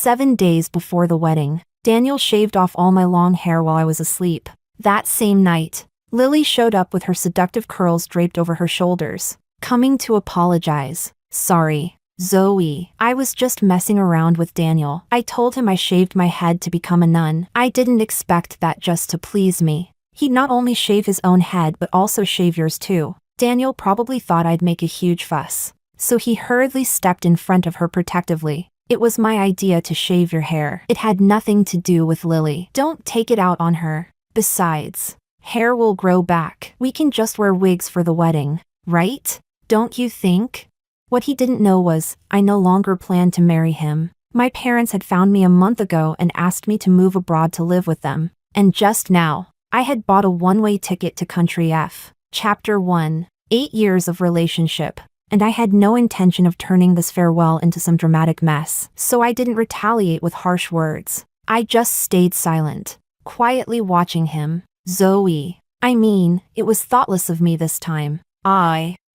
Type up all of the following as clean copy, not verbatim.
7 days before the wedding, Daniel shaved off all my long hair while I was asleep. That same night, Lily showed up with her seductive curls draped over her shoulders, coming to apologize. Sorry, Zoe. I was just messing around with Daniel. I told him I shaved my head to become a nun. I didn't expect that just to please me. He'd not only shave his own head but also shave yours too. Daniel probably thought I'd make a huge fuss, so he hurriedly stepped in front of her protectively. It was my idea to shave your hair. It had nothing to do with Lily. Don't take it out on her. Besides, hair will grow back. We can just wear wigs for the wedding, right? Don't you think? What he didn't know was, I no longer planned to marry him. My parents had found me a month ago and asked me to move abroad to live with them. And just now, I had bought a one-way ticket to Country F. Chapter 1. 8 years of relationship. And I had no intention of turning this farewell into some dramatic mess. So I didn't retaliate with harsh words. I just stayed silent, quietly watching him. Zoe. I mean, it was thoughtless of me this time.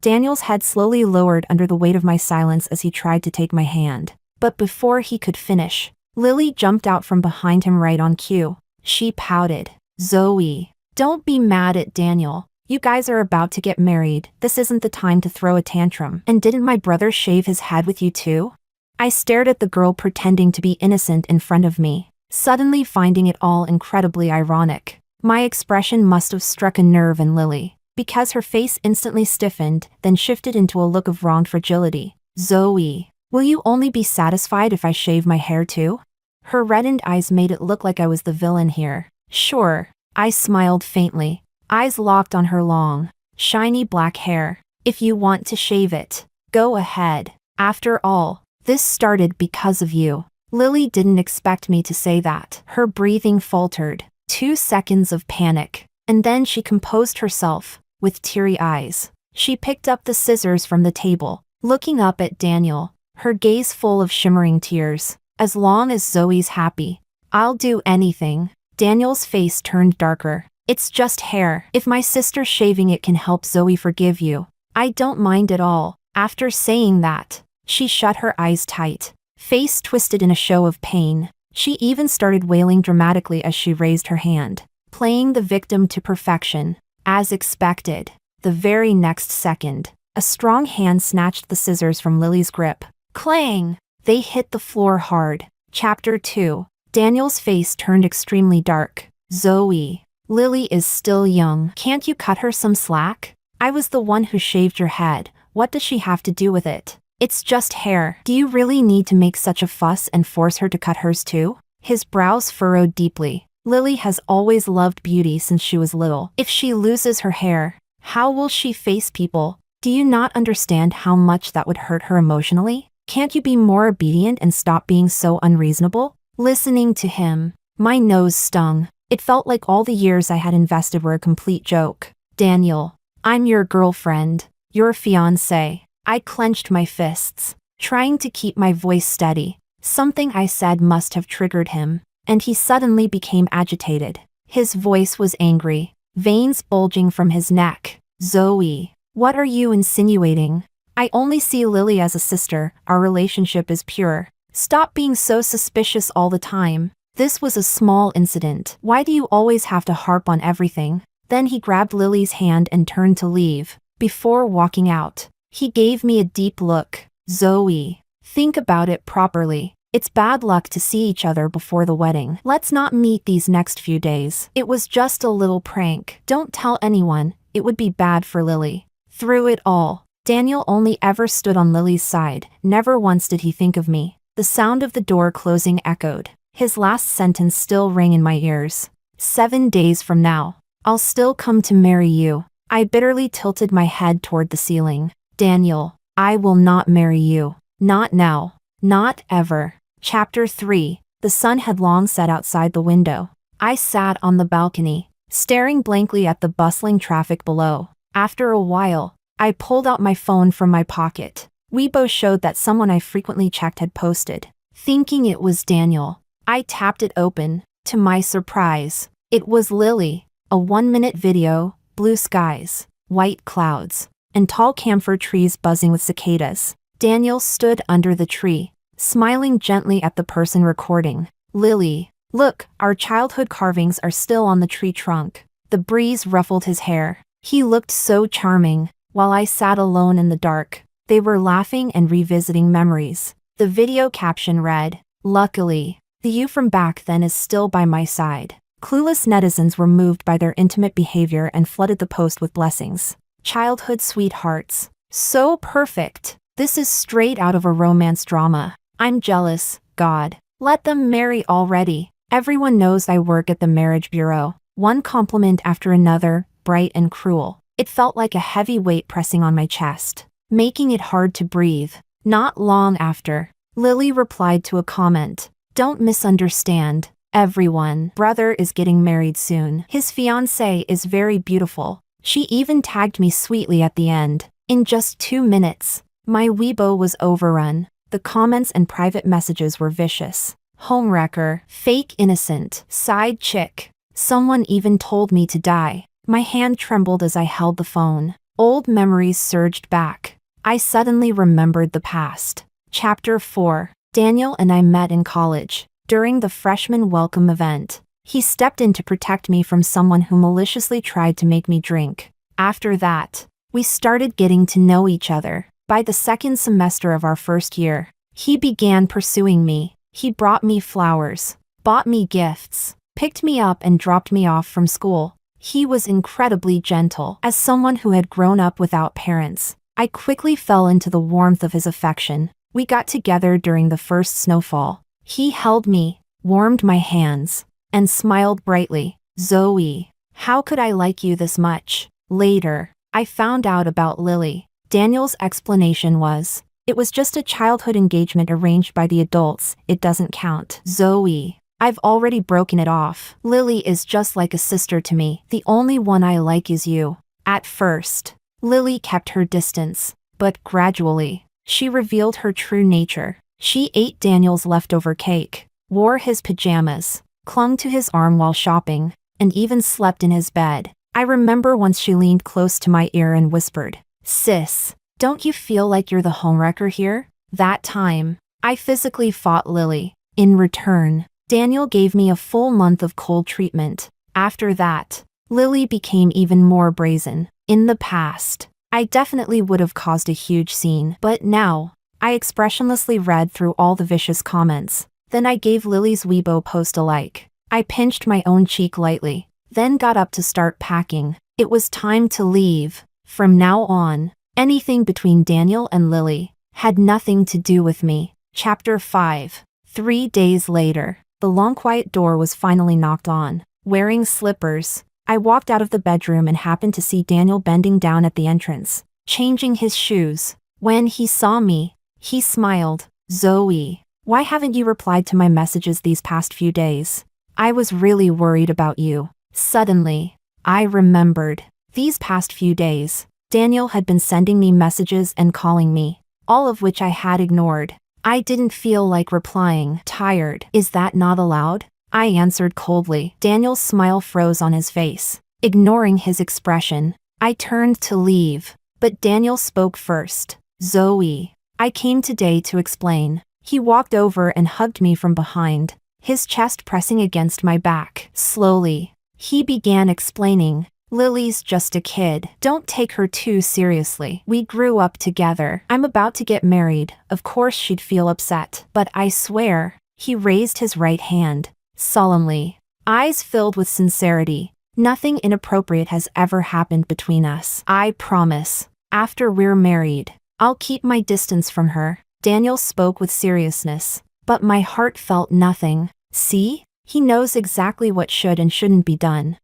Daniel's head slowly lowered under the weight of my silence as he tried to take my hand. But before he could finish, Lily jumped out from behind him right on cue. She pouted. Zoe. Don't be mad at Daniel. You guys are about to get married. This isn't the time to throw a tantrum. And didn't my brother shave his head with you too? I stared at the girl pretending to be innocent in front of me, suddenly finding it all incredibly ironic. My expression must have struck a nerve in Lily, because her face instantly stiffened, then shifted into a look of wronged fragility. Zoe, will you only be satisfied if I shave my hair too? Her reddened eyes made it look like I was the villain here. Sure, I smiled faintly, eyes locked on her long, shiny black hair. If you want to shave it, go ahead. After all, this started because of you. Lily didn't expect me to say that. Her breathing faltered. 2 seconds of panic, and then she composed herself. With teary eyes, she picked up the scissors from the table, looking up at Daniel, her gaze full of shimmering tears. As long as Zoe's happy, I'll do anything. Daniel's face turned darker. It's just hair. If my sister shaving it can help Zoe forgive you, I don't mind at all. After saying that, she shut her eyes tight, face twisted in a show of pain. She even started wailing dramatically as she raised her hand, playing the victim to perfection. As expected, the very next second, a strong hand snatched the scissors from Lily's grip. Clang! They hit the floor hard. Chapter 2. Daniel's face turned extremely dark. Zoe. Lily is still young. Can't you cut her some slack? I was the one who shaved your head. What does she have to do with it? It's just hair. Do you really need to make such a fuss and force her to cut hers too? His brows furrowed deeply. Lily has always loved beauty since she was little. If she loses her hair, how will she face people? Do you not understand how much that would hurt her emotionally? Can't you be more obedient and stop being so unreasonable? Listening to him, my nose stung. It felt like all the years I had invested were a complete joke. Daniel, I'm your girlfriend, your fiancé. I clenched my fists, trying to keep my voice steady. Something I said must have triggered him, and he suddenly became agitated. His voice was angry, veins bulging from his neck. Zoe, what are you insinuating? I only see Lily as a sister. Our relationship is pure. Stop being so suspicious all the time. This was a small incident. Why do you always have to harp on everything? Then he grabbed Lily's hand and turned to leave. Before walking out, he gave me a deep look. Zoe, think about it properly. It's bad luck to see each other before the wedding. Let's not meet these next few days. It was just a little prank. Don't tell anyone. It would be bad for Lily. Through it all, Daniel only ever stood on Lily's side. Never once did he think of me. The sound of the door closing echoed. His last sentence still rang in my ears. 7 days from now, I'll still come to marry you. I bitterly tilted my head toward the ceiling. Daniel, I will not marry you. Not now. Not ever. Chapter 3. The sun had long set outside the window. I sat on the balcony, staring blankly at the bustling traffic below. After a while, I pulled out my phone from my pocket. Weibo showed that someone I frequently checked had posted. Thinking it was Daniel, I tapped it open. To my surprise, it was Lily. A 1-minute video, blue skies, white clouds, and tall camphor trees buzzing with cicadas. Daniel stood under the tree, smiling gently at the person recording. Lily, look, our childhood carvings are still on the tree trunk. The breeze ruffled his hair. He looked so charming, while I sat alone in the dark. They were laughing and revisiting memories. The video caption read, "Luckily, the you from back then is still by my side." Clueless netizens were moved by their intimate behavior and flooded the post with blessings. Childhood sweethearts. So perfect. This is straight out of a romance drama. I'm jealous, God. Let them marry already. Everyone knows I work at the marriage bureau. One compliment after another, bright and cruel. It felt like a heavy weight pressing on my chest, making it hard to breathe. Not long after, Lily replied to a comment. Don't misunderstand. Everyone. Brother is getting married soon. His fiancée is very beautiful. She even tagged me sweetly at the end. In just 2 minutes, my Weibo was overrun. The comments and private messages were vicious. Homewrecker, fake innocent, side chick. Someone even told me to die. My hand trembled as I held the phone. Old memories surged back. I suddenly remembered the past. Chapter 4. Daniel and I met in college. During the freshman welcome event, he stepped in to protect me from someone who maliciously tried to make me drink. After that, we started getting to know each other. By the second semester of our first year, he began pursuing me. He brought me flowers, bought me gifts, picked me up and dropped me off from school. He was incredibly gentle. As someone who had grown up without parents, I quickly fell into the warmth of his affection. We got together during the first snowfall. He held me, warmed my hands, and smiled brightly. Zoe, how could I like you this much? Later, I found out about Lily. Daniel's explanation was, it was just a childhood engagement arranged by the adults, it doesn't count. Zoe, I've already broken it off. Lily is just like a sister to me. The only one I like is you. At first, Lily kept her distance, but gradually, she revealed her true nature. She ate Daniel's leftover cake, wore his pajamas, clung to his arm while shopping, and even slept in his bed. I remember once she leaned close to my ear and whispered, "Sis, don't you feel like you're the homewrecker here?" That time, I physically fought Lily. In return, Daniel gave me a full month of cold treatment. After that, Lily became even more brazen. In the past, I definitely would have caused a huge scene, but now, I expressionlessly read through all the vicious comments. Then I gave Lily's Weibo post a like. I pinched my own cheek lightly, then got up to start packing. It was time to leave. From now on, anything between Daniel and Lily had nothing to do with me. Chapter 5. 3 days later, the long quiet door was finally knocked on. Wearing slippers, I walked out of the bedroom and happened to see Daniel bending down at the entrance, changing his shoes. When he saw me, he smiled. Zoe, why haven't you replied to my messages these past few days? I was really worried about you. Suddenly, I remembered. These past few days, Daniel had been sending me messages and calling me, all of which I had ignored. I didn't feel like replying. Tired. Is that not allowed? I answered coldly. Daniel's smile froze on his face. Ignoring his expression, I turned to leave, but Daniel spoke first. Zoe, I came today to explain. He walked over and hugged me from behind, his chest pressing against my back. Slowly, he began explaining. Lily's just a kid. Don't take her too seriously. We grew up together. I'm about to get married. Of course she'd feel upset. But I swear, he raised his right hand, solemnly, eyes filled with sincerity. Nothing inappropriate has ever happened between us. I promise, after we're married, I'll keep my distance from her. Daniel spoke with seriousness, but my heart felt nothing. See? He knows exactly what should and shouldn't be done.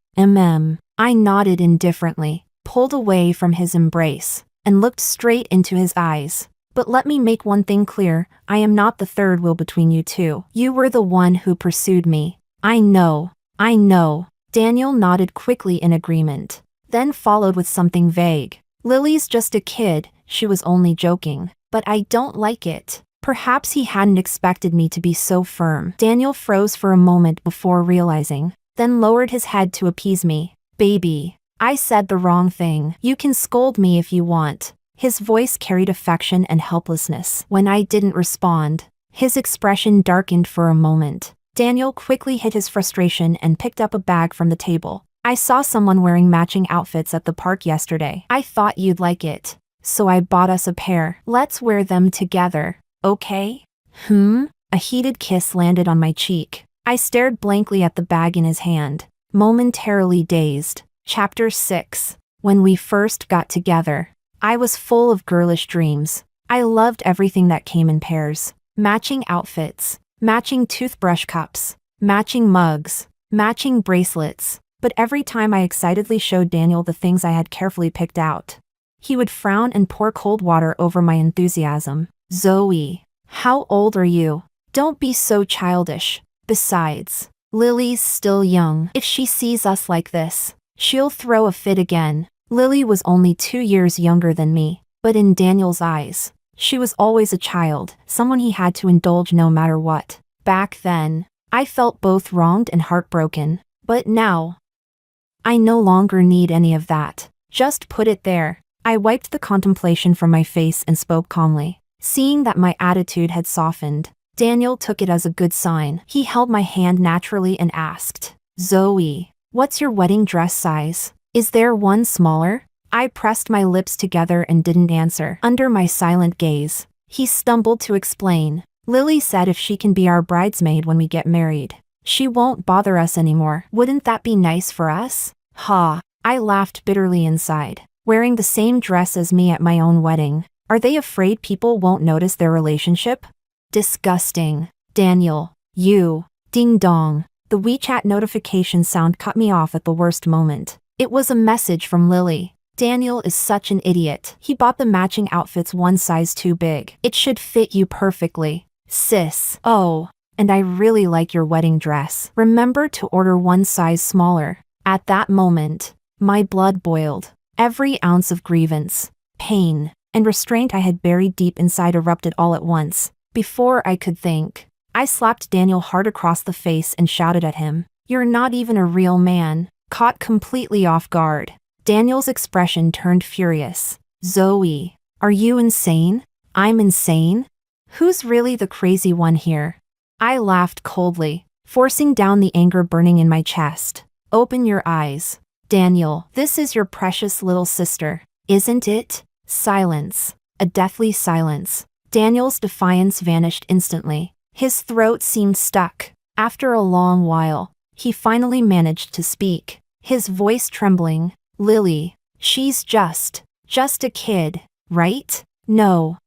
I nodded indifferently, pulled away from his embrace, and looked straight into his eyes. But let me make one thing clear, I am not the third wheel between you two. You were the one who pursued me. I know. Daniel nodded quickly in agreement, then followed with something vague. Lily's just a kid, she was only joking. But I don't like it. Perhaps he hadn't expected me to be so firm. Daniel froze for a moment before realizing, then lowered his head to appease me. Baby, I said the wrong thing. You can scold me if you want. His voice carried affection and helplessness. When I didn't respond, His expression darkened for a moment. Daniel quickly hid his frustration and picked up a bag from the table. I saw someone wearing matching outfits at the park yesterday. I thought you'd like it, so I bought us a pair. Let's wear them together, okay? A heated kiss landed on my cheek. I stared blankly at the bag in his hand, momentarily dazed. Chapter 6. When we first got together, I was full of girlish dreams. I loved everything that came in pairs. Matching outfits, matching toothbrush cups, matching mugs, matching bracelets. But every time I excitedly showed Daniel the things I had carefully picked out, he would frown and pour cold water over my enthusiasm. Zoe, how old are you? Don't be so childish. Besides, Lily's still young. If she sees us like this, she'll throw a fit again. Lily was only 2 years younger than me, but in Daniel's eyes, she was always a child, someone he had to indulge no matter what. Back then, I felt both wronged and heartbroken, but now, I no longer need any of that. Just put it there. I wiped the contemplation from my face and spoke calmly. Seeing that my attitude had softened, Daniel took it as a good sign. He held my hand naturally and asked, Zoe, what's your wedding dress size? Is there one smaller? I pressed my lips together and didn't answer. Under my silent gaze, he stumbled to explain. Lily said if she can be our bridesmaid when we get married, she won't bother us anymore. Wouldn't that be nice for us? Ha! I laughed bitterly inside. Wearing the same dress as me at my own wedding. Are they afraid people won't notice their relationship? Disgusting. Daniel, you. Ding dong. The WeChat notification sound cut me off at the worst moment. It was a message from Lily. Daniel is such an idiot. He bought the matching outfits one size too big. It should fit you perfectly. Sis. Oh, and I really like your wedding dress. Remember to order one size smaller. At that moment, my blood boiled. Every ounce of grievance, pain, and restraint I had buried deep inside erupted all at once. Before I could think, I slapped Daniel hard across the face and shouted at him, You're not even a real man. Caught completely off guard, Daniel's expression turned furious. Zoe, are you insane? I'm insane? Who's really the crazy one here? I laughed coldly, forcing down the anger burning in my chest. Open your eyes. Daniel, this is your precious little sister, isn't it? Silence. A deathly silence. Daniel's defiance vanished instantly. His throat seemed stuck. After a long while, he finally managed to speak, his voice trembling. Lily, she's just a kid, right? No.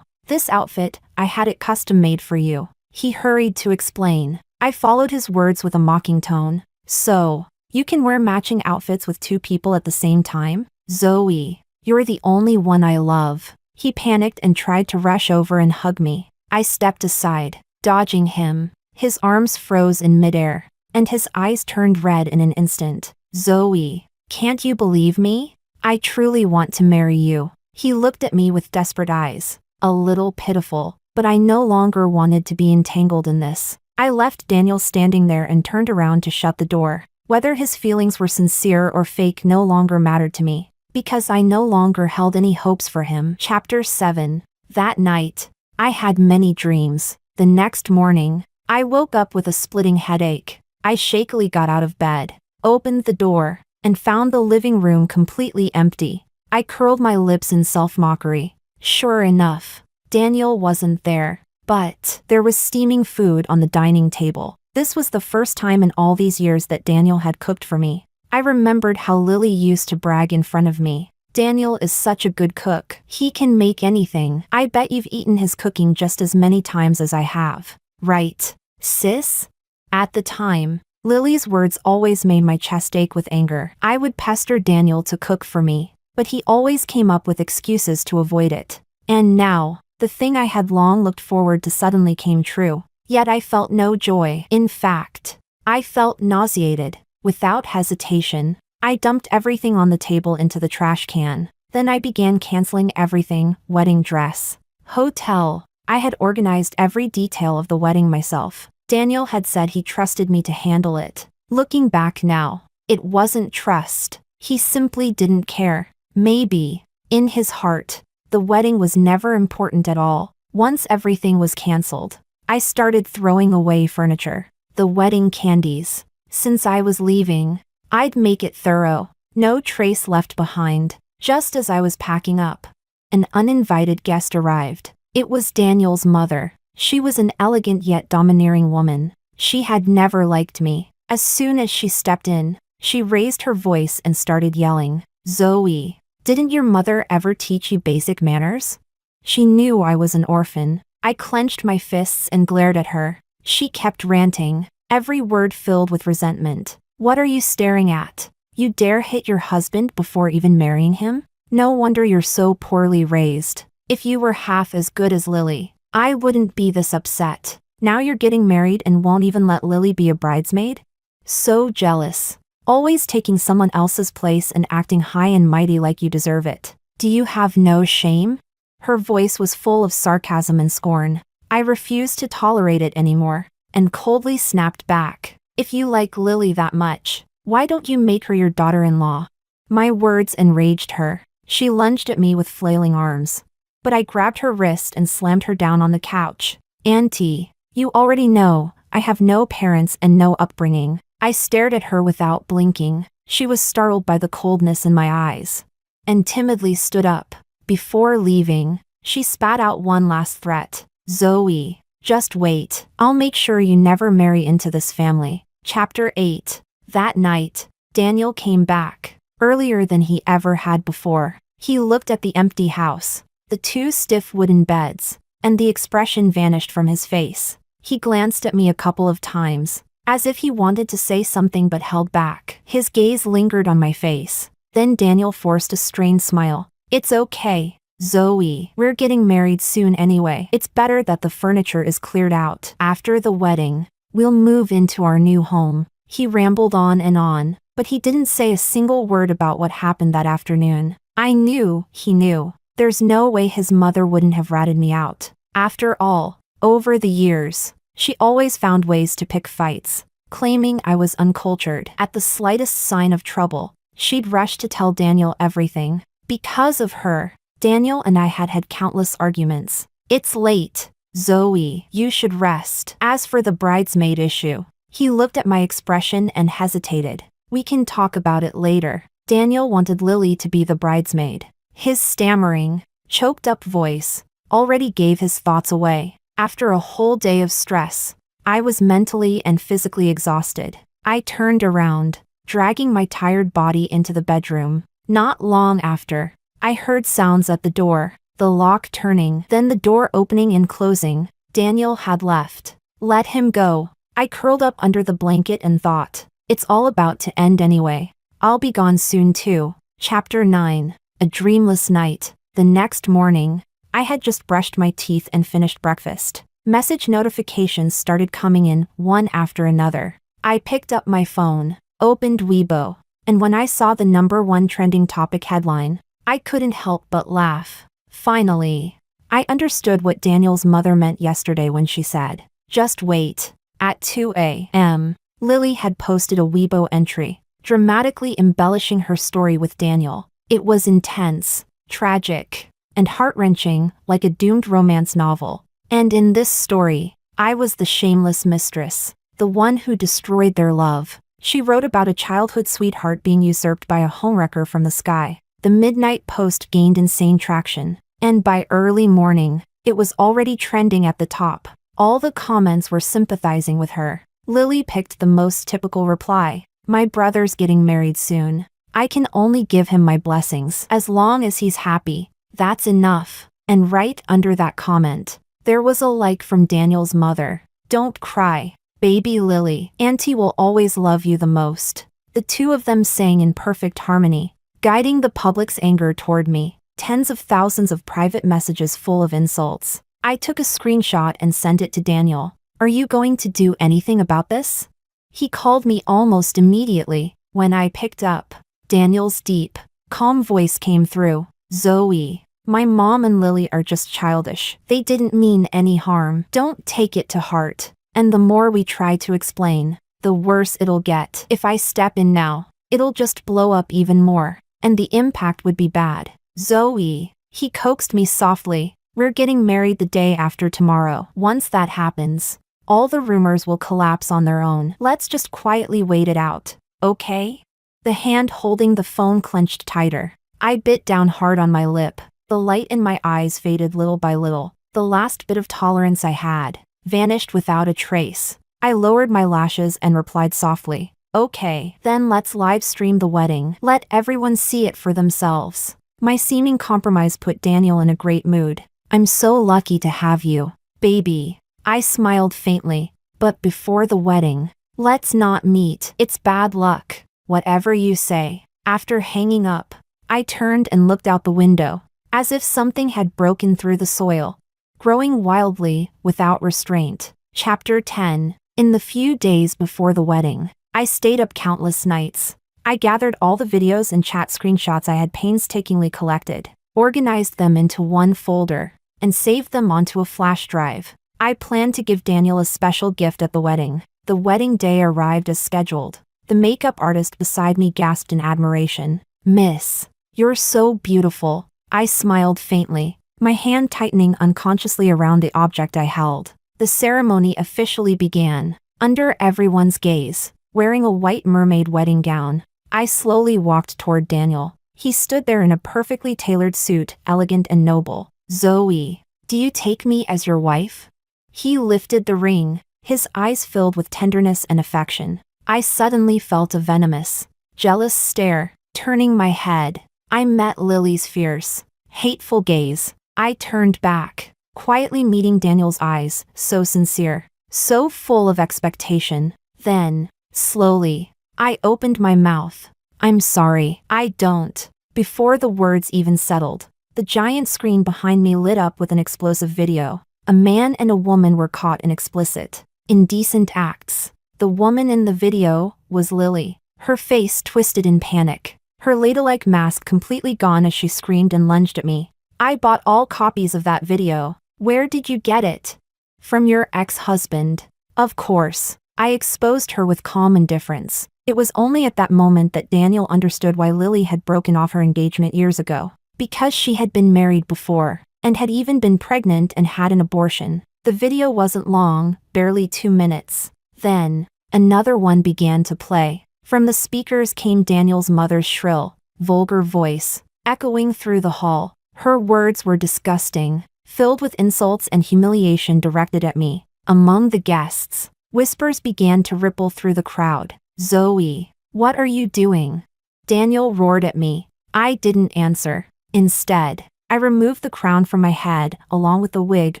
This outfit, I had it custom made for you. He hurried to explain. I followed his words with a mocking tone. So, you can wear matching outfits with 2 people at the same time? Zoe, you're the only one I love. He panicked and tried to rush over and hug me. I stepped aside, dodging him. His arms froze in midair, and his eyes turned red in an instant. Zoe, can't you believe me? I truly want to marry you. He looked at me with desperate eyes, a little pitiful, but I no longer wanted to be entangled in this. I left Daniel standing there and turned around to shut the door. Whether his feelings were sincere or fake no longer mattered to me, because I no longer held any hopes for him. Chapter 7. That night, I had many dreams. The next morning, I woke up with a splitting headache. I shakily got out of bed, opened the door, and found the living room completely empty. I curled my lips in self-mockery. Sure enough, Daniel wasn't there. But there was steaming food on the dining table. This was the first time in all these years that Daniel had cooked for me. I remembered how Lily used to brag in front of me. Daniel is such a good cook. He can make anything. I bet you've eaten his cooking just as many times as I have. Right, sis? At the time, Lily's words always made my chest ache with anger. I would pester Daniel to cook for me, but he always came up with excuses to avoid it. And now, the thing I had long looked forward to suddenly came true. Yet I felt no joy. In fact, I felt nauseated. Without hesitation, I dumped everything on the table into the trash can. Then I began canceling everything: wedding dress, hotel. I had organized every detail of the wedding myself. Daniel had said he trusted me to handle it. Looking back now, it wasn't trust. He simply didn't care. Maybe, in his heart, the wedding was never important at all. Once everything was canceled, I started throwing away furniture, the wedding candies. Since I was leaving, I'd make it thorough, no trace left behind. Just as I was packing up, an uninvited guest arrived. It was Daniel's mother. She was an elegant yet domineering woman. She had never liked me. As soon as she stepped in, she raised her voice and started yelling, "Zoe, didn't your mother ever teach you basic manners?" She knew I was an orphan. I clenched my fists and glared at her. She kept ranting, every word filled with resentment. "What are you staring at? You dare hit your husband before even marrying him? No wonder you're so poorly raised. If you were half as good as Lily, I wouldn't be this upset. Now you're getting married and won't even let Lily be a bridesmaid? So jealous. Always taking someone else's place and acting high and mighty like you deserve it. Do you have no shame?" Her voice was full of sarcasm and scorn. I refused to tolerate it anymore, and coldly snapped back, "If you like Lily that much, why don't you make her your daughter-in-law?" My words enraged her. She lunged at me with flailing arms. But I grabbed her wrist and slammed her down on the couch. "Auntie, you already know, I have no parents and no upbringing." I stared at her without blinking. She was startled by the coldness in my eyes, and timidly stood up. Before leaving, she spat out one last threat. "Zoe, just wait. I'll make sure you never marry into this family." Chapter 8. That night, Daniel came back, earlier than he ever had before. He looked at the empty house, the two stiff wooden beds, and the expression vanished from his face. He glanced at me a couple of times, as if he wanted to say something but held back. His gaze lingered on my face. Then Daniel forced a strained smile. "It's okay, Zoe. We're getting married soon anyway. It's better that the furniture is cleared out. After the wedding, we'll move into our new home." He rambled on, but he didn't say a single word about what happened that afternoon. I knew he knew. There's no way his mother wouldn't have ratted me out. After all, over the years, she always found ways to pick fights, claiming I was uncultured. At the slightest sign of trouble, she'd rush to tell Daniel everything. Because of her, Daniel and I had countless arguments. "It's late, Zoe. You should rest." As for the bridesmaid issue, he looked at my expression and hesitated. "We can talk about it later." Daniel wanted Lily to be the bridesmaid. His stammering, choked-up voice already gave his thoughts away. After a whole day of stress, I was mentally and physically exhausted. I turned around, dragging my tired body into the bedroom. Not long after, I heard sounds at the door, the lock turning, then the door opening and closing. Daniel had left. Let him go. I curled up under the blanket and thought, it's all about to end anyway. I'll be gone soon too. Chapter 9. A dreamless night. The next morning, I had just brushed my teeth and finished breakfast. Message notifications started coming in, one after another. I picked up my phone, opened Weibo, and when I saw the #1 trending topic headline, I couldn't help but laugh. Finally, I understood what Daniel's mother meant yesterday when she said, "Just wait." At 2 a.m., Lily had posted a Weibo entry, dramatically embellishing her story with Daniel. It was intense, tragic, and heart-wrenching, like a doomed romance novel. And in this story, I was the shameless mistress, the one who destroyed their love. She wrote about a childhood sweetheart being usurped by a homewrecker from the sky. The midnight post gained insane traction, and by early morning, it was already trending at the top. All the comments were sympathizing with her. Lily picked the most typical reply. "My brother's getting married soon. I can only give him my blessings. As long as he's happy, that's enough." And right under that comment, there was a like from Daniel's mother. "Don't cry, baby Lily. Auntie will always love you the most." The two of them sang in perfect harmony, guiding the public's anger toward me. Tens of thousands of private messages full of insults. I took a screenshot and sent it to Daniel. "Are you going to do anything about this?" He called me almost immediately. When I picked up, Daniel's deep, calm voice came through. "Zoe, my mom and Lily are just childish. They didn't mean any harm. Don't take it to heart. And the more we try to explain, the worse it'll get. If I step in now, it'll just blow up even more, and the impact would be bad. Zoe," he coaxed me softly, We're getting married the day after tomorrow. Once that happens, all the rumors will collapse on their own. Let's just quietly wait it out, okay? The hand holding the phone clenched tighter. I bit down hard on my lip. The light in my eyes faded little by little. The last bit of tolerance I had vanished without a trace. I lowered my lashes and replied softly, okay, then let's live stream the wedding. Let everyone see it for themselves. My seeming compromise put Daniel in a great mood. I'm so lucky to have you, baby. I smiled faintly. But before the wedding, let's not meet. It's bad luck. Whatever you say. After hanging up, I turned and looked out the window, as if something had broken through the soil, growing wildly, without restraint. Chapter 10. In the few days before the wedding, I stayed up countless nights. I gathered all the videos and chat screenshots I had painstakingly collected, organized them into one folder, and saved them onto a flash drive. I planned to give Daniel a special gift at the wedding. The wedding day arrived as scheduled. The makeup artist beside me gasped in admiration. Miss, you're so beautiful. I smiled faintly, my hand tightening unconsciously around the object I held. The ceremony officially began. Under everyone's gaze, wearing a white mermaid wedding gown, I slowly walked toward Daniel. He stood there in a perfectly tailored suit, elegant and noble. Zoe, do you take me as your wife? He lifted the ring, his eyes filled with tenderness and affection. I suddenly felt a venomous, jealous stare, turning my head. I met Lily's fierce, hateful gaze. I turned back, quietly meeting Daniel's eyes, so sincere, so full of expectation. Then, slowly, I opened my mouth. I'm sorry, I don't. Before the words even settled, the giant screen behind me lit up with an explosive video. A man and a woman were caught in explicit, indecent acts. The woman in the video was Lily, her face twisted in panic, her ladle-like mask completely gone as she screamed and lunged at me. I bought all copies of that video. Where did you get it? From your ex-husband. Of course. I exposed her with calm indifference. It was only at that moment that Daniel understood why Lily had broken off her engagement years ago. Because she had been married before, and had even been pregnant and had an abortion. The video wasn't long, barely 2 minutes. Then, another one began to play. From the speakers came Daniel's mother's shrill, vulgar voice, echoing through the hall. Her words were disgusting, filled with insults and humiliation directed at me. Among the guests, whispers began to ripple through the crowd. Zoe, what are you doing? Daniel roared at me. I didn't answer. Instead, I removed the crown from my head, along with the wig,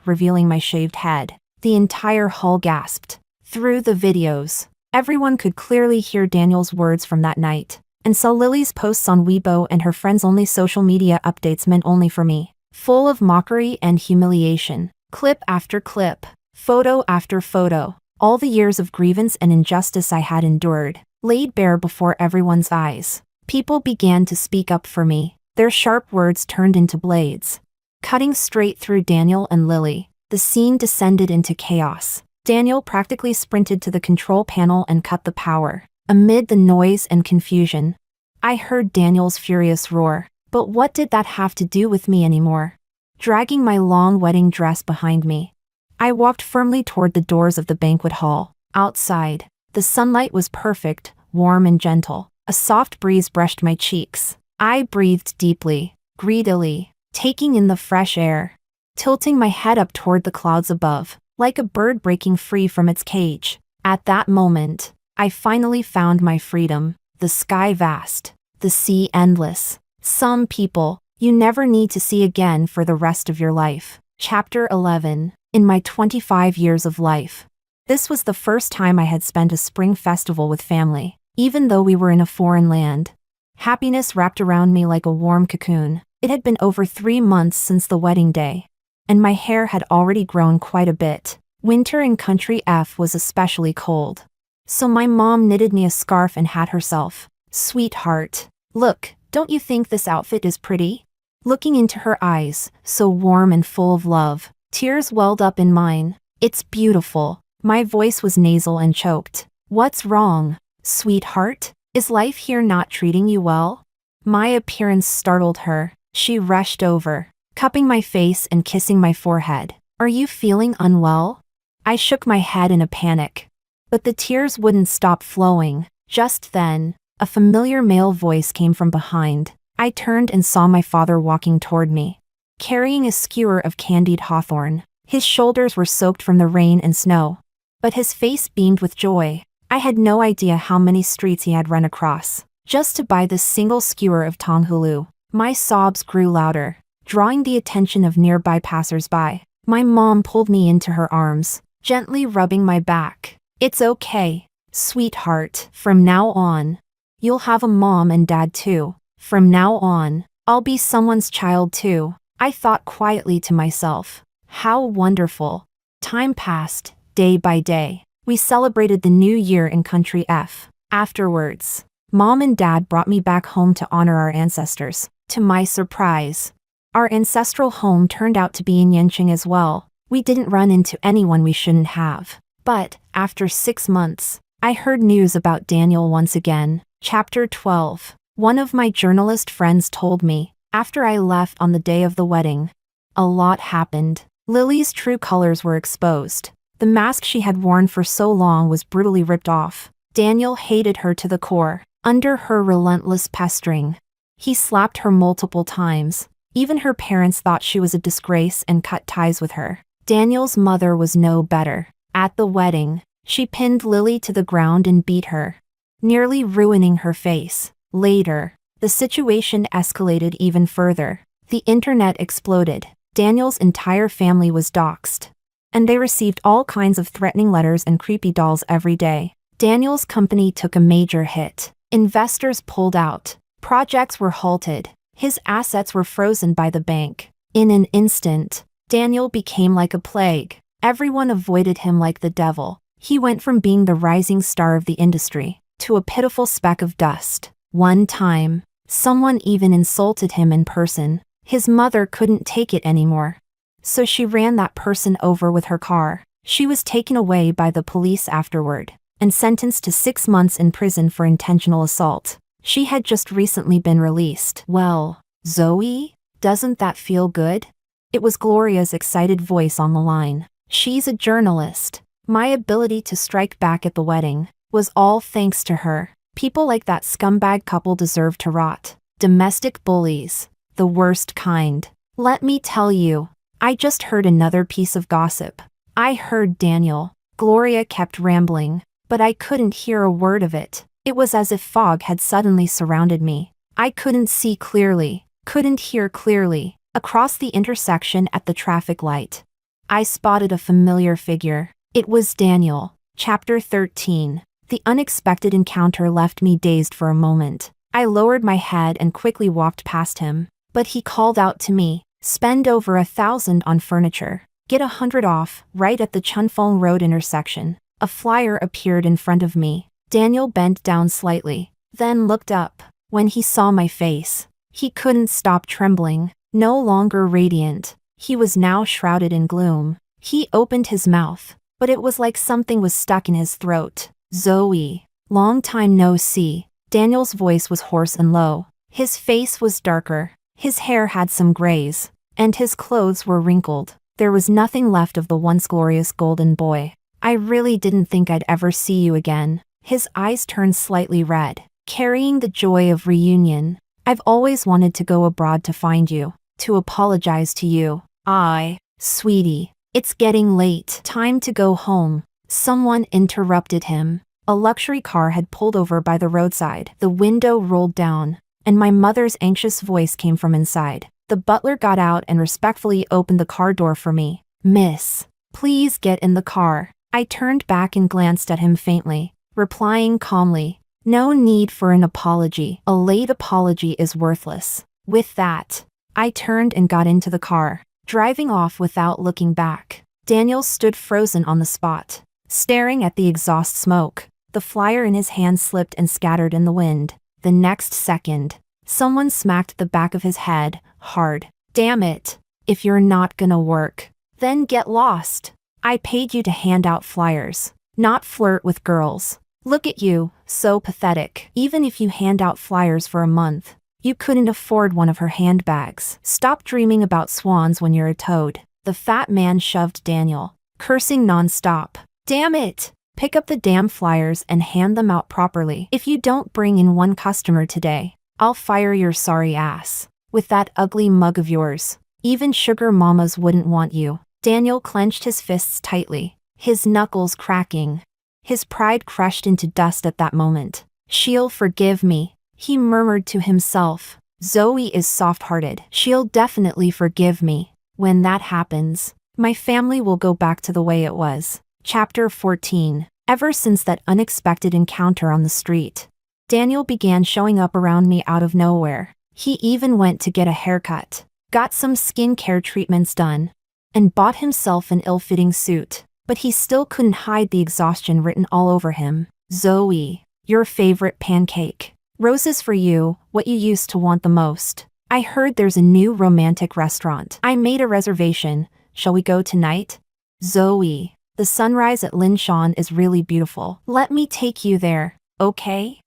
revealing my shaved head. The entire hall gasped. Through the videos, everyone could clearly hear Daniel's words from that night, and saw Lily's posts on Weibo and her friends' only social media updates meant only for me. Full of mockery and humiliation. Clip after clip, photo after photo, all the years of grievance and injustice I had endured, laid bare before everyone's eyes. People began to speak up for me. Their sharp words turned into blades, cutting straight through Daniel and Lily. The scene descended into chaos. Daniel practically sprinted to the control panel and cut the power. Amid the noise and confusion, I heard Daniel's furious roar. But what did that have to do with me anymore? Dragging my long wedding dress behind me, I walked firmly toward the doors of the banquet hall. Outside, the sunlight was perfect, warm and gentle. A soft breeze brushed my cheeks. I breathed deeply, greedily, taking in the fresh air, tilting my head up toward the clouds above, like a bird breaking free from its cage. At that moment, I finally found my freedom. The sky vast, the sea endless. Some people, you never need to see again for the rest of your life. Chapter 11. In my 25 years of life, this was the first time I had spent a spring festival with family, even though we were in a foreign land. Happiness wrapped around me like a warm cocoon. It had been over 3 months since the wedding day, and my hair had already grown quite a bit. Winter in country F was especially cold. So my mom knitted me a scarf and hat herself. Sweetheart, look, don't you think this outfit is pretty? Looking into her eyes, so warm and full of love, tears welled up in mine. It's beautiful. My voice was nasal and choked. What's wrong, sweetheart? Is life here not treating you well? My appearance startled her. She rushed over, cupping my face and kissing my forehead. "Are you feeling unwell?" I shook my head in a panic. But the tears wouldn't stop flowing. Just then, a familiar male voice came from behind. I turned and saw my father walking toward me, carrying a skewer of candied hawthorn. His shoulders were soaked from the rain and snow, but his face beamed with joy. I had no idea how many streets he had run across, just to buy this single skewer of tonghulu. My sobs grew louder, drawing the attention of nearby passers-by. My mom pulled me into her arms, gently rubbing my back. "It's okay, sweetheart. From now on, you'll have a mom and dad too. From now on, I'll be someone's child too." I thought quietly to myself. How wonderful. Time passed, day by day. We celebrated the new year in Country F. Afterwards, Mom and Dad brought me back home to honor our ancestors. To my surprise, our ancestral home turned out to be in Yanqing as well. We didn't run into anyone we shouldn't have. But, after 6 months, I heard news about Daniel once again. Chapter 12. One of my journalist friends told me, after I left on the day of the wedding, a lot happened. Lily's true colors were exposed. The mask she had worn for so long was brutally ripped off. Daniel hated her to the core. Under her relentless pestering, he slapped her multiple times. Even her parents thought she was a disgrace and cut ties with her. Daniel's mother was no better. At the wedding, she pinned Lily to the ground and beat her, nearly ruining her face. Later, the situation escalated even further. The internet exploded. Daniel's entire family was doxxed, and they received all kinds of threatening letters and creepy dolls every day. Daniel's company took a major hit. Investors pulled out. Projects were halted. His assets were frozen by the bank. In an instant, Daniel became like a plague. Everyone avoided him like the devil. He went from being the rising star of the industry to a pitiful speck of dust. One time, someone even insulted him in person. His mother couldn't take it anymore, so she ran that person over with her car. She was taken away by the police afterward and sentenced to 6 months in prison for intentional assault. She had just recently been released. "Well, Zoe, doesn't that feel good?" It was Gloria's excited voice on the line. "She's a journalist. My ability to strike back at the wedding was all thanks to her. People like that scumbag couple deserve to rot. Domestic bullies. The worst kind. Let me tell you, I just heard another piece of gossip. I heard Daniel." Gloria kept rambling, but I couldn't hear a word of it. It was as if fog had suddenly surrounded me. I couldn't see clearly, couldn't hear clearly. Across the intersection at the traffic light, I spotted a familiar figure. It was Daniel. Chapter 13. The unexpected encounter left me dazed for a moment. I lowered my head and quickly walked past him. But he called out to me, "Spend over 1,000 on furniture. Get 100 off," right at the Chunfeng Road intersection. A flyer appeared in front of me. Daniel bent down slightly, then looked up. When he saw my face, he couldn't stop trembling. No longer radiant, he was now shrouded in gloom. He opened his mouth, but it was like something was stuck in his throat. "Zoe, long time no see." Daniel's voice was hoarse and low. His face was darker. His hair had some grays, and his clothes were wrinkled. There was nothing left of the once glorious golden boy. "I really didn't think I'd ever see you again." His eyes turned slightly red, carrying the joy of reunion. "I've always wanted to go abroad to find you, to apologize to you." Sweetie, it's getting late. Time to go home." Someone interrupted him. A luxury car had pulled over by the roadside. The window rolled down, and my mother's anxious voice came from inside. The butler got out and respectfully opened the car door for me. "Miss, please get in the car." I turned back and glanced at him faintly, replying calmly, "No need for an apology. A late apology is worthless." With that, I turned and got into the car, driving off without looking back. Daniel stood frozen on the spot, staring at the exhaust smoke. The flyer in his hand slipped and scattered in the wind. The next second, someone smacked the back of his head, hard. "Damn it. If you're not gonna work, then get lost. I paid you to hand out flyers, not flirt with girls. Look at you, so pathetic. Even if you hand out flyers for a month, You couldn't afford one of her handbags. Stop dreaming about swans when you're a toad. The fat man shoved Daniel, cursing nonstop. Damn it! Pick up the damn flyers and hand them out properly. If you don't bring in one customer today, I'll fire your sorry ass. With that ugly mug of yours, even sugar mamas wouldn't want you. Daniel clenched his fists tightly, his knuckles cracking. His pride crushed into dust at that moment. She'll forgive me, he murmured to himself. Zoe is soft-hearted. She'll definitely forgive me. When that happens, my family will go back to the way it was. Chapter 14. Ever since that unexpected encounter on the street, Daniel began showing up around me out of nowhere. He even went to get a haircut, got some skincare treatments done, and bought himself an ill-fitting suit. But he still couldn't hide the exhaustion written all over him. Zoe, your favorite pancake. Roses for you, what you used to want the most. I heard there's a new romantic restaurant. I made a reservation. Shall we go tonight? Zoe, the sunrise at Linshan is really beautiful. Let me take you there, okay?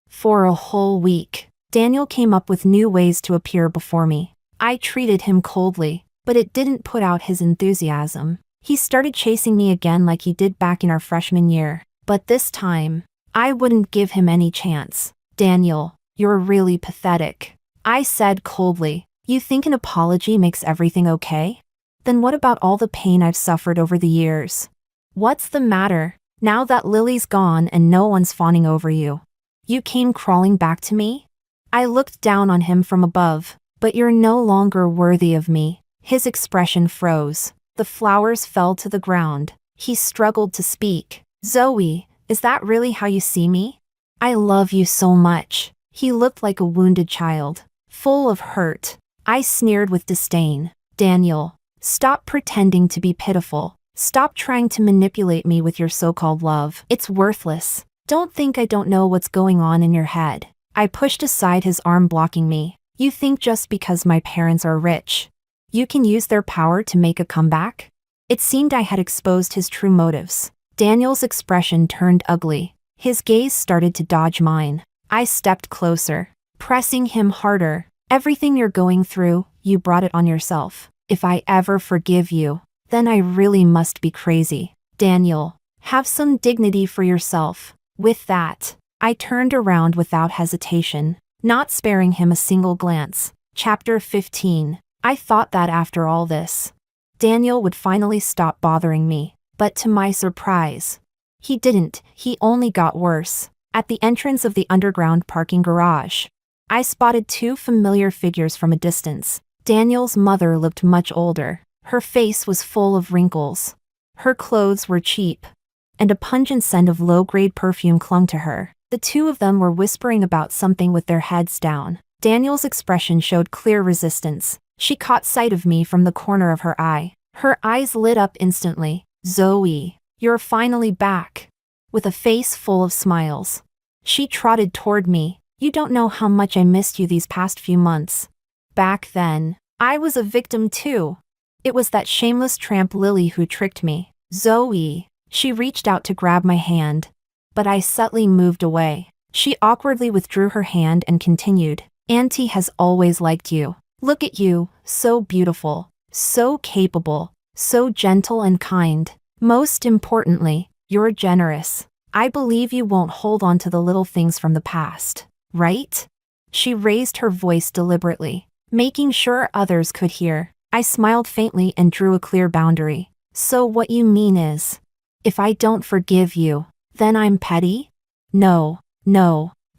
For a whole week, Daniel came up with new ways to appear before me. I treated him coldly, but it didn't put out his enthusiasm. He started chasing me again like he did back in our freshman year. But this time, I wouldn't give him any chance. Daniel, you're really pathetic. I said coldly. You think an apology makes everything okay? Then what about all the pain I've suffered over the years? What's the matter, now that Lily's gone and no one's fawning over you? You came crawling back to me? I looked down on him from above. But you're no longer worthy of me. His expression froze. The flowers fell to the ground. He struggled to speak. Zoe, is that really how you see me? I love you so much. He looked like a wounded child, full of hurt. I sneered with disdain. Daniel, stop pretending to be pitiful. Stop trying to manipulate me with your so-called love. It's worthless. Don't think I don't know what's going on in your head. I pushed aside his arm, blocking me. You think just because my parents are rich, you can use their power to make a comeback? It seemed I had exposed his true motives. Daniel's expression turned ugly. His gaze started to dodge mine. I stepped closer, pressing him harder. Everything you're going through, you brought it on yourself. If I ever forgive you, then I really must be crazy. Daniel, have some dignity for yourself. With that, I turned around without hesitation, not sparing him a single glance. Chapter 15. I thought that after all this, Daniel would finally stop bothering me. But to my surprise, he didn't. He only got worse. At the entrance of the underground parking garage, I spotted two familiar figures from a distance. Daniel's mother looked much older. Her face was full of wrinkles. Her clothes were cheap, and a pungent scent of low-grade perfume clung to her. The two of them were whispering about something with their heads down. Daniel's expression showed clear resistance. She caught sight of me from the corner of her eye. Her eyes lit up instantly. Zoe, you're finally back. With a face full of smiles, she trotted toward me. You don't know how much I missed you these past few months. Back then, I was a victim too. It was that shameless tramp Lily who tricked me. Zoe, she reached out to grab my hand, but I subtly moved away. She awkwardly withdrew her hand and continued. Auntie has always liked you. Look at you, so beautiful, so capable, so gentle and kind. Most importantly, you're generous. I believe you won't hold on to the little things from the past, right? She raised her voice deliberately, making sure others could hear. I smiled faintly and drew a clear boundary. So what you mean is, if I don't forgive you, then I'm petty? No,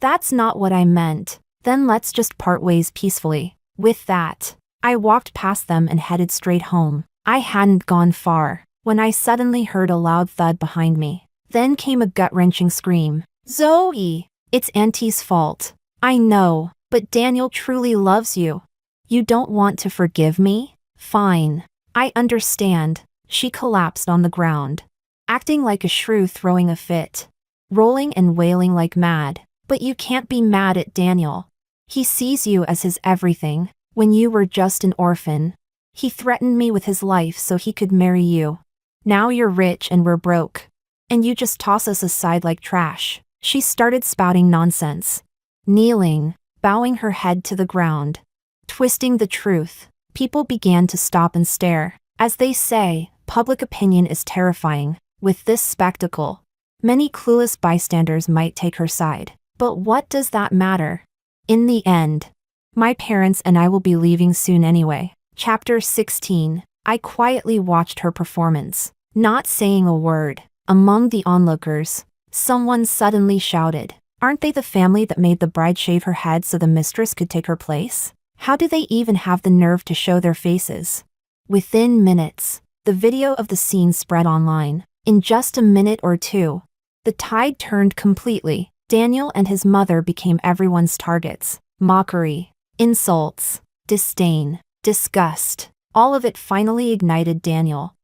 that's not what I meant. Then let's just part ways peacefully. With that, I walked past them and headed straight home. I hadn't gone far when I suddenly heard a loud thud behind me. Then came a gut-wrenching scream. Zoe! It's Auntie's fault. I know, but Daniel truly loves you. You don't want to forgive me? Fine. I understand. She collapsed on the ground, acting like a shrew throwing a fit, rolling and wailing like mad. But you can't be mad at Daniel. He sees you as his everything. When you were just an orphan, he threatened me with his life so he could marry you. Now you're rich and we're broke, and you just toss us aside like trash. She started spouting nonsense. Kneeling, bowing her head to the ground. Twisting the truth, people began to stop and stare. As they say, public opinion is terrifying. With this spectacle, many clueless bystanders might take her side. But what does that matter? In the end, my parents and I will be leaving soon anyway. Chapter 16. I quietly watched her performance, not saying a word. Among the onlookers, someone suddenly shouted, "Aren't they the family that made the bride shave her head so the mistress could take her place? How do they even have the nerve to show their faces?" Within minutes, the video of the scene spread online. In just a minute or two, the tide turned completely. Daniel and his mother became everyone's targets. Mockery, insults, disdain, disgust. All of it finally ignited Daniel,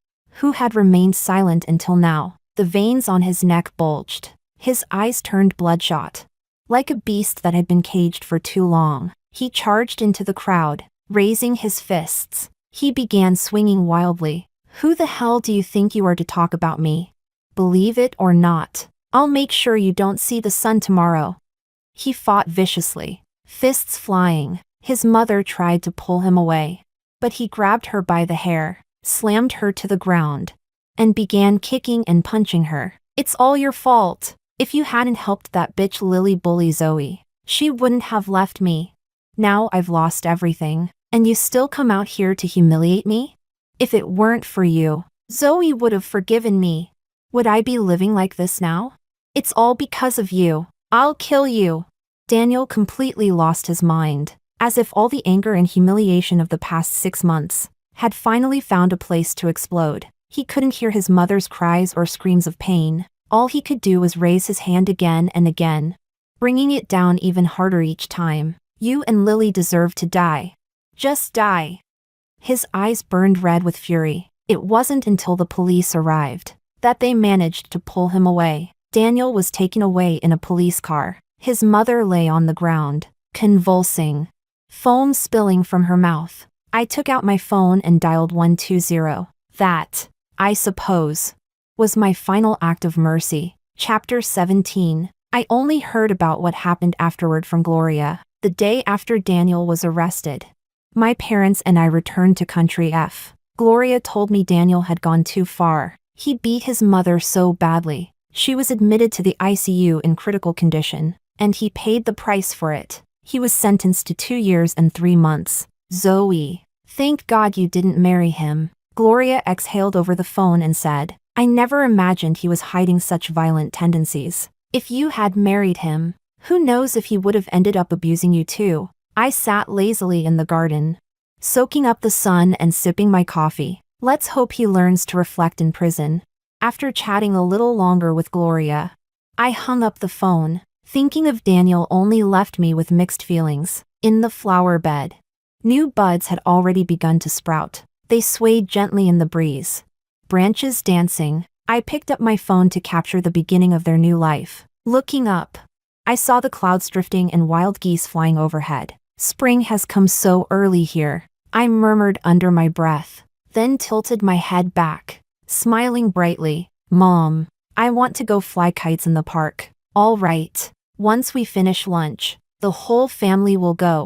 who had remained silent until now. The veins on his neck bulged. His eyes turned bloodshot. Like a beast that had been caged for too long, he charged into the crowd, raising his fists. He began swinging wildly. "Who the hell do you think you are to talk about me? Believe it or not, I'll make sure you don't see the sun tomorrow." He fought viciously, fists flying. His mother tried to pull him away, but he grabbed her by the hair, slammed her to the ground, and began kicking and punching her. "It's all your fault. If you hadn't helped that bitch Lily bully Zoe, she wouldn't have left me. Now I've lost everything, and you still come out here to humiliate me? If it weren't for you, Zoe would have forgiven me. Would I be living like this now? It's all because of you. I'll kill you." Daniel completely lost his mind, as if all the anger and humiliation of the past 6 months had finally found a place to explode. He couldn't hear his mother's cries or screams of pain. All he could do was raise his hand again and again, bringing it down even harder each time. "You and Lily deserve to die. Just die." His eyes burned red with fury. It wasn't until the police arrived that they managed to pull him away. Daniel was taken away in a police car. His mother lay on the ground, convulsing, foam spilling from her mouth. I took out my phone and dialed 120. That, I suppose, was my final act of mercy. Chapter 17. I only heard about what happened afterward from Gloria. The day after Daniel was arrested, my parents and I returned to Country F. Gloria told me Daniel had gone too far. He beat his mother so badly. She was admitted to the ICU in critical condition, and he paid the price for it. He was sentenced to 2 years and 3 months. "Zoe, thank God you didn't marry him." Gloria exhaled over the phone and said, "I never imagined he was hiding such violent tendencies. If you had married him, who knows if he would have ended up abusing you too." I sat lazily in the garden, soaking up the sun and sipping my coffee. Let's hope he learns to reflect in prison. After chatting a little longer with Gloria, I hung up the phone. Thinking of Daniel only left me with mixed feelings. In the flower bed, new buds had already begun to sprout. They swayed gently in the breeze, branches dancing. I picked up my phone to capture the beginning of their new life. Looking up, I saw the clouds drifting and wild geese flying overhead. "Spring has come so early here," I murmured under my breath, then tilted my head back, smiling brightly. "Mom, I want to go fly kites in the park." "All right. Once we finish lunch, the whole family will go."